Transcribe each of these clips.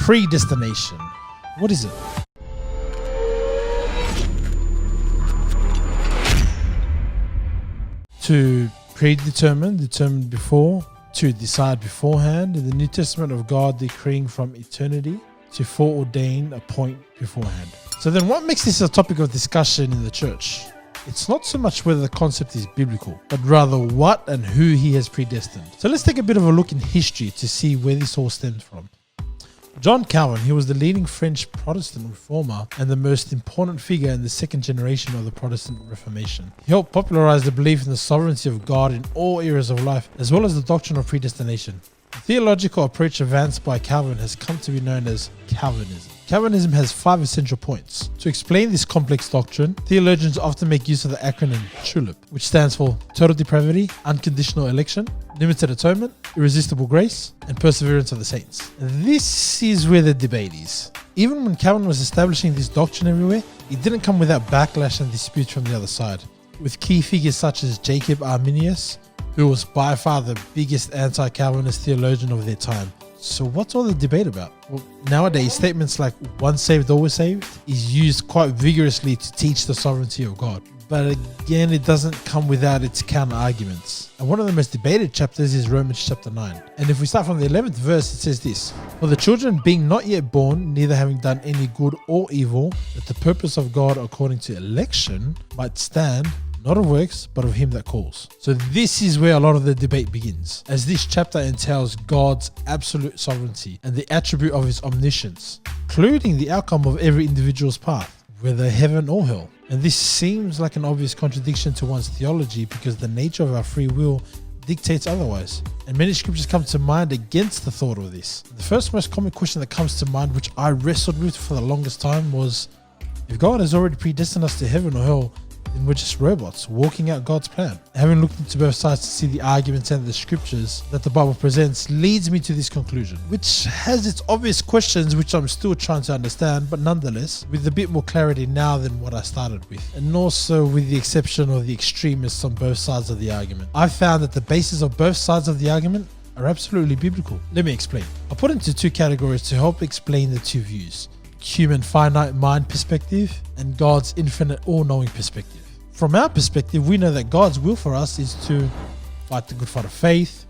Predestination. What is it? To predetermine, determined before, to decide beforehand. In the New Testament of God decreeing from eternity, to foreordain, appoint beforehand. So then what makes this a topic of discussion in the church? It's not so much whether the concept is biblical, but rather what and who he has predestined. So let's take a bit of a look in history to see where this all stems from. John Calvin, he was the leading French Protestant reformer and the most important figure in the second generation of the Protestant Reformation. He helped popularize the belief in the sovereignty of God in all areas of life, as well as the doctrine of predestination. The theological approach advanced by Calvin has come to be known as Calvinism. Calvinism has 5 essential points. To explain this complex doctrine, theologians often make use of the acronym TULIP, which stands for total depravity, unconditional election, limited atonement, irresistible grace, and perseverance of the saints. This is where the debate is. Even when Calvin was establishing this doctrine everywhere, it didn't come without backlash and disputes from the other side, with key figures such as Jacob Arminius, who was by far the biggest anti-Calvinist theologian of their time. So what's all the debate about? Well, nowadays, statements like once saved, always saved is used quite vigorously to teach the sovereignty of God. But again, it doesn't come without its counter arguments. And one of the most debated chapters is Romans chapter 9. And if we start from the 11th verse, it says this: For the children being not yet born, neither having done any good or evil, that the purpose of God according to election might stand, not of works, but of him that calls. So this is where a lot of the debate begins, as this chapter entails God's absolute sovereignty and the attribute of his omniscience, including the outcome of every individual's path, whether heaven or hell. And this seems like an obvious contradiction to one's theology because the nature of our free will dictates otherwise. And many scriptures come to mind against the thought of this. The first most common question that comes to mind, which I wrestled with for the longest time, was if God has already predestined us to heaven or hell, then we're just robots walking out God's plan. Having looked into both sides to see the arguments and the scriptures that the Bible presents leads me to this conclusion, which has its obvious questions which I'm still trying to understand, but nonetheless with a bit more clarity now than what I started with, and also with the exception of the extremists on both sides of the argument. I found that the basis of both sides of the argument are absolutely biblical. Let me explain. I'll put into 2 categories to help explain the 2 views: human finite mind perspective and God's infinite all-knowing perspective. From our perspective, we know that God's will for us is to fight the good fight of faith,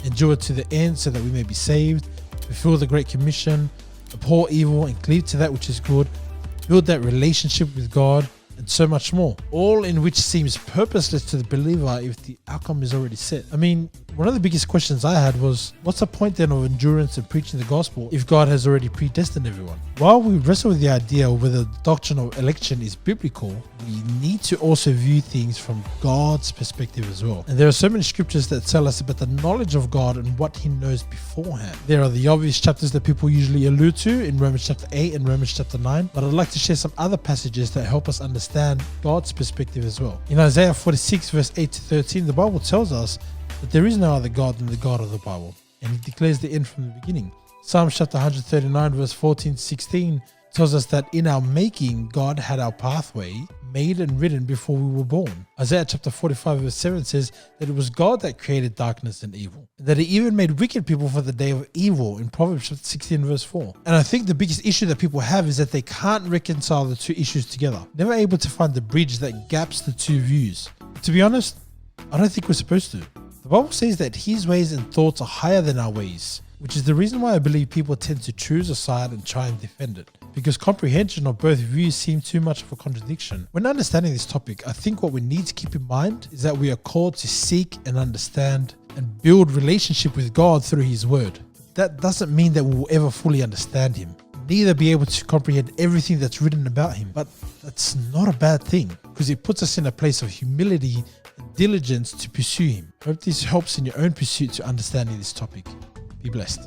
endure to the end so that we may be saved, fulfill the Great Commission, abhor evil and cleave to that which is good, build that relationship with God, and so much more, all in which seems purposeless to the believer if the outcome is already set. I mean, one of the biggest questions I had was, what's the point then of endurance and preaching the gospel if God has already predestined everyone? While we wrestle with the idea of whether the doctrine of election is biblical, we need to also view things from God's perspective as well. And there are so many scriptures that tell us about the knowledge of God and what he knows beforehand. There are the obvious chapters that people usually allude to in Romans chapter 8 and Romans chapter 9, but I'd like to share some other passages that help us understand God's perspective as well. In Isaiah 46 verse 8 to 13, the Bible tells us that there is no other God than the God of the Bible, and he declares the end from the beginning. Psalms chapter 139 verse 14 to 16 tells us that in our making, God had our pathway made and written before we were born. Isaiah chapter 45 verse 7 says that it was God that created darkness and evil, and that he even made wicked people for the day of evil in Proverbs chapter 16 verse 4. And I think the biggest issue that people have is that they can't reconcile the 2 issues together, never able to find the bridge that gaps the 2 views. To be honest, I don't think we're supposed to. The Bible says that his ways and thoughts are higher than our ways, which is the reason why I believe people tend to choose a side and try and defend it, because comprehension of both views seem too much of a contradiction. When understanding this topic, I think what we need to keep in mind is that we are called to seek and understand and build relationship with God through his word. That doesn't mean that we will ever fully understand him, neither be able to comprehend everything that's written about him, but that's not a bad thing, because it puts us in a place of humility and diligence to pursue him. I hope this helps in your own pursuit to understanding this topic. Be blessed.